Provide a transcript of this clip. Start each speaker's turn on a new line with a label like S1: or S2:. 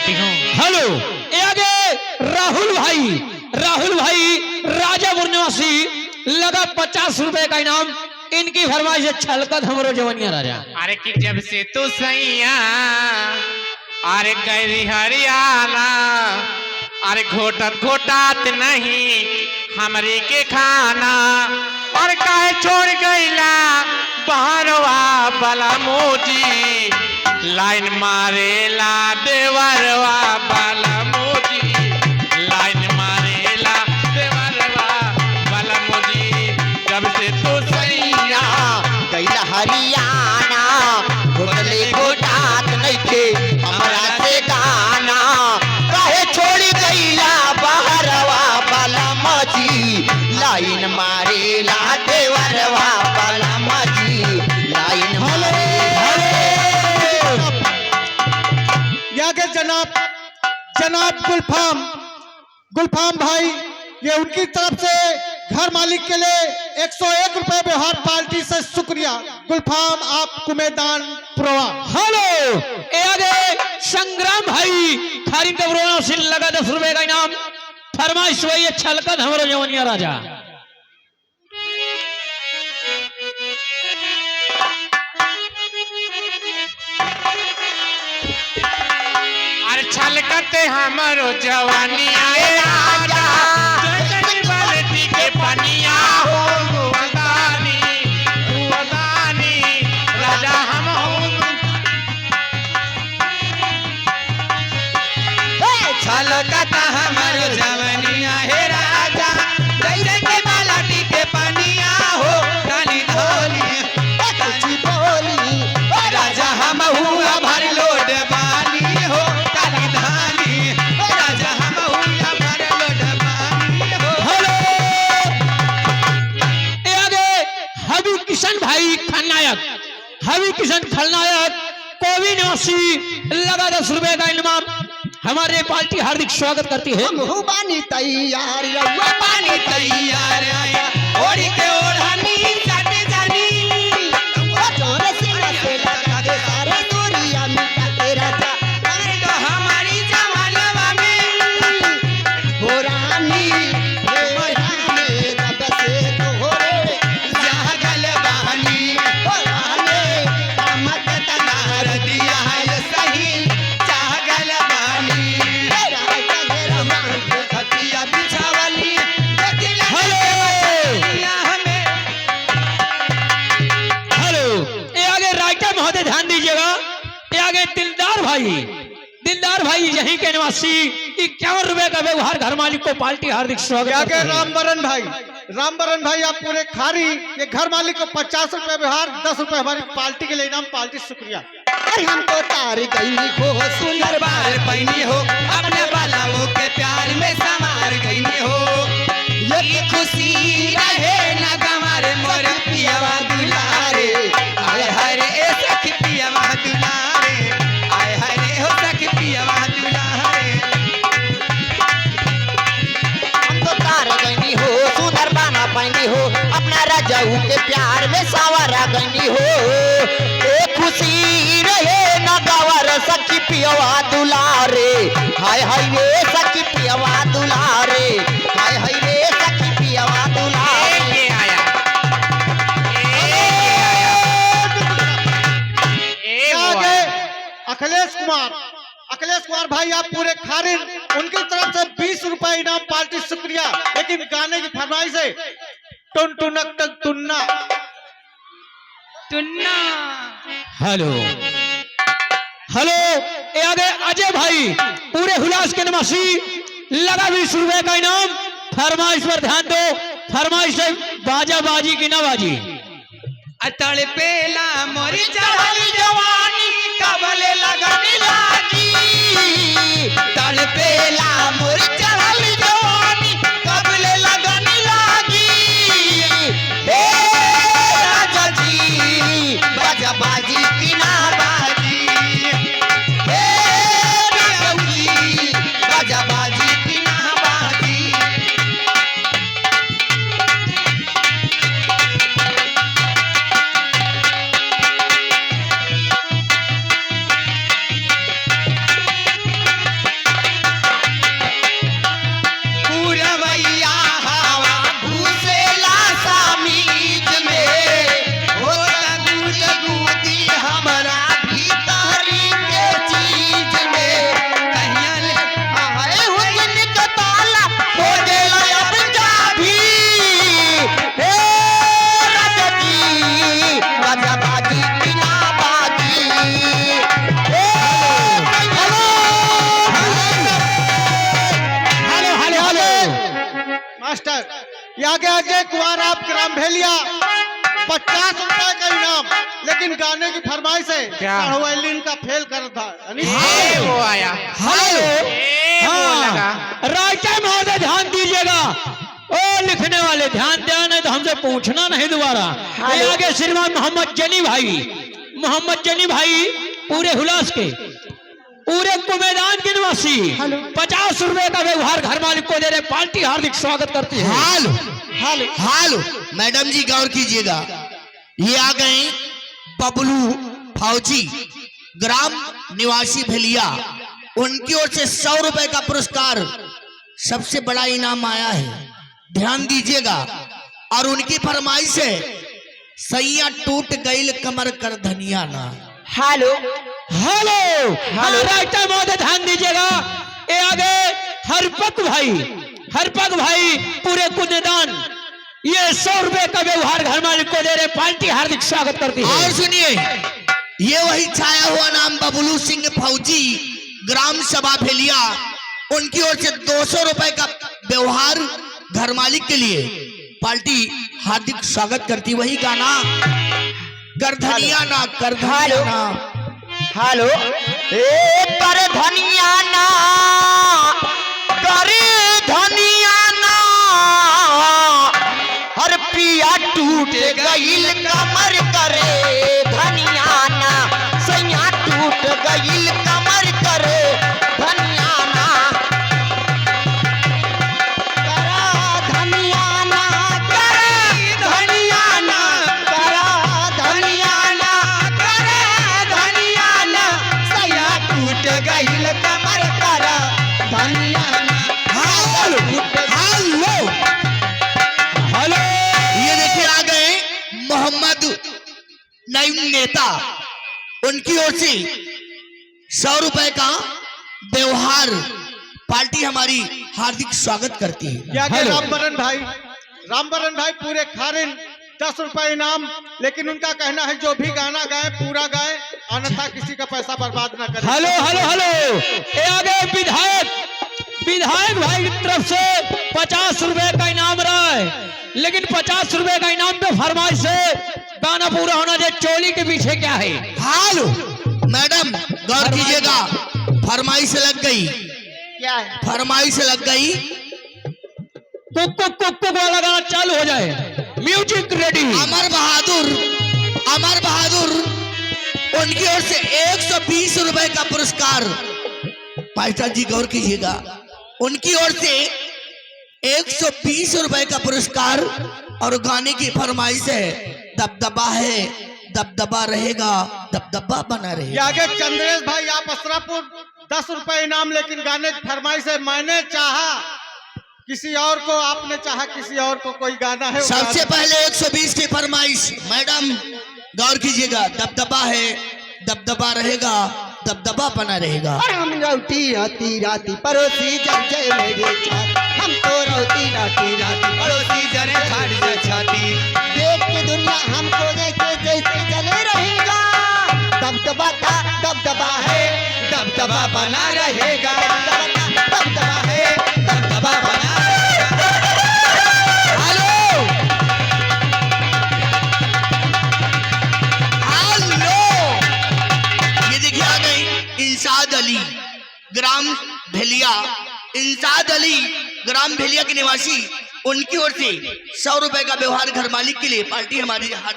S1: Hello ये आगे राहुल भाई राजापुर निवासी लगा 50 रुपए का इनाम। इनकी फरमाइश है छलकत हमरो जवनिया राजा।
S2: अरे कि जब से तू सैया अरे गई हरियाणा अरे घोटात नहीं हमरे के खाना और काहे छोड़ गईला बहरवा बला मोजी लाइन मारेला देवरवा बला मोजी लाइन मारेला देवरवा बला मोजी जब से तू सैया
S3: गैला हरियाणा घोटले घोटात नइखे हमरा से गाना काहे छोड़ी गैला बहरवा बाला मजी लाइन मारेला देवरवा बाला मजी लाइन मारे
S4: यहाँ के जनाब गुलफाम भाई ये उनकी तरफ से घर मालिक के लिए 101 रुपए व्यवहार पार्टी से शुक्रिया। गुलफाम आपको मैदान प्रवा।
S1: हेलो ये आगे संग्राम भाई खारिम कबरों से लगा 10 रुपए का इनाम। फरमाइश हुई है छलकत हमरो जवनिया राजा।
S2: अरे छलकते हमारो जवानी आए राजा जगन बाल्टी के पनिया हो गुवदानी राजा हम हो छलकता हमारो जवानी आए राजा जगन के बाल्टी के पनिया हो काली धोली
S3: कुछ बोली
S2: राजा हम हुआ भर लोड बानी हो काली धानी राजा हम हुआ भर लोड बानी हो।
S1: हेलो ये आगे हबी किशन भाई खलनायक कोवी निवासी लगा 10 रुपए का इनाम। हमारे पार्टी हार्दिक स्वागत करती है।
S3: हमहू बानी तैयार रउआ
S2: पानी तैयार आया ओढ़ी के ओढ़नी जाने जानी
S3: जोर से लगे लगा के सारे दूरिया मिटा के राजा
S2: अरे तो हमारी जवानवा में
S3: हो रानी तब से तोहरे
S2: जागल बहनी
S3: हो रानी
S2: मत तनार दिया है सही जागल बहनी
S3: राजा मेरा मान के
S2: खतिया बिछावली
S1: हेलो ये आगे राइटर महोदय ध्यान दीजिएगा। ये आगे दिलदार भाई यहीं के निवासी 51 रुपए का व्यवहार घर मालिक को पार्टी हार्दिक स्वागत
S4: यहाँ
S1: करती
S4: के
S1: है।
S4: रामबरन भाई आप पूरे खारी ये घर मालिक को 50 रुपए व्यवहार 10 रुपए हमारी पार्टी के लिए इनाम पार्टी शुक्रिया।
S3: अरे हमको तार गई हो
S2: सुंदर बार पैनी हो अपने बालाओं के प्यार में समार गई हो ये खुशी रहे न गमारे मोर पियावा दुलारे आय हरे ए सखी पियावा दुलारे आय हरे हो सखी पियावा दुलारे
S3: हमको तार गई हो सुंदर बाना पैनी हो अपना राजाऊ के प्यार में सावरा गई हो ए खुशी रहे न गवर सखी पियवा दुलारे हाय हाय रे सखी पियवा दुलारे हाय हाय रे सखी पियवा दुलारे
S2: ये आया
S4: आगे अखिलेश कुमार भाई आप पूरे खारिज उनकी तरफ से 20 रुपए इनाम पार्टी शुक्रिया। लेकिन गाने की फरमाइश है टुन टुनक टक टुन्ना।
S1: हेलो ये आगे अजय भाई पूरे हुलास के निवासी लगा 20 रुपए का इनाम। फरमाइश पर ध्यान दो। फरमाइश है बाजा बाजी की ना बाजी।
S2: अतड़ पेला मोरी चढ़ली जवानी कबले लगने लागी तड़ पेला मोरी चढ़ली जवानी कबले लगने लागी
S3: हे राजा जी बाजा बाजी की ना बाजी हे राजा जी बाजा बाजी की ना बाजी
S4: यहाँ के अजय कुमार आप ग्राम भेलिया 50 रुपए का इनाम, लेकिन गाने की फरमाइश है
S2: क्या?
S4: वायलिन का फेल कर था
S2: वो आया
S1: हाँ, राइटर महोदय ध्यान दीजिएगा। ओ लिखने वाले ध्यान देना, नहीं तो हमसे पूछना नहीं दोबारा। ये आगे श्रीमान मोहम्मद जनी भाई पूरे हुलास के, पूरे कुमेदान के निवासी 50 रुपए का व्यवहार घर मालिक को दे रहे। पार्टी हार्दिक स्वागत करती है।
S3: हालो मैडम जी गौर कीजिएगा, ये आ गए बबलू फौजी ग्राम निवासी भेलिया, उनकी ओर से 100 रुपए का पुरस्कार सबसे बड़ा इनाम आया है, ध्यान दीजिएगा। और उनकी फरमाइश है सैया टूट गईल कमर कर धनिया ना।
S1: हेलो राइटर महोदय ध्यान दीजिएगा। ये आगे हरपक भाई पूरे कुनेदान, ये 100 रुपए का व्यवहार घर मालिक को दे रहे। पार्टी हार्दिक स्वागत करती है।
S3: और सुनिए, ये वही छाया हुआ नाम बबलू सिंह फौजी ग्राम सभा भेलिया, उनकी ओर से 200 रुपए का व्यवहार घर मालिक के लिए पार्टी हार्दिक स्वागत करती। वही गाना करधनिया ना करधनिया ना।
S5: हेलो ए कर धनिया ना करे धनिया ना, हर पिया टूट गईल कमर करे धनिया ना, सैया टूट गईल कमर करे धनिया ना, करा धनिया ना करे धनिया ना, करा धनिया ना करे धनिया ना, सैया टूट गईल कमर करा धनिया ना।
S1: हेलो
S3: ये देखिए आ गए मोहम्मद नईम नेता, उनकी ओर से 100 रुपए का व्यवहार पार्टी हमारी हार्दिक स्वागत करती है।
S4: यहाँ के रामबरन भाई पूरे खारिन 10 रुपए इनाम, लेकिन उनका कहना है जो भी गाना गाए पूरा गाए, अन्यथा किसी का पैसा बर्बाद ना करें।
S1: हेलो ये आगे विधायक भाई की तरफ से 50 रुपए का इनाम रहा है, लेकिन 50 रुपए का इनाम पे फरमाइश है गाना पूरा होना चाहिए। चोली के पीछे क्या है?
S3: हालो मैडम गौर कीजिएगा, फरमाइश लग गई,
S5: क्या है?
S3: फरमाइश लग गई।
S1: कुक वाला गाना चालू हो जाए, म्यूजिक रेडी।
S3: अमर बहादुर उनकी ओर से 120 रुपए का पुरस्कार। पास्टर जी गौर कीजिएगा, उनकी ओर से 120 रुपए का पुरस्कार। और गाने की फरमाइश है दबदबा रहेगा, दबदबा बना रहेगा।
S4: आगे चंद्रेश भाई आप असरापुर 10 रुपए इनाम, लेकिन गाने की फरमाइश है मैंने चाहा किसी और को, आपने चाहा किसी और को, कोई गाना है।
S3: सबसे पहले 120 की फरमाइश मैडम गौर कीजिएगा, दबदबा है, दबदबा रहेगा, दबदबा बना रहेगा।
S5: और हम रोटी राती राती पड़ोसी जब जय मेरे छाती, हम तो रोटी राती राती
S2: पड़ोसी जने फाड़ जा छाती,
S5: देख के दुनिया हमको देखे जैसे चले रहेगा, दबदबा था दबदबा है,
S2: दबदबा बना रहेगा,
S5: दबदबा है,
S2: दबदबा बना रहेगा।
S3: ये देखिए आ गई इंसाद अली ग्राम भेलिया के निवासी, उनकी ओर से 100 रुपए का व्यवहार घर मालिक के लिए पार्टी हमारी हाथ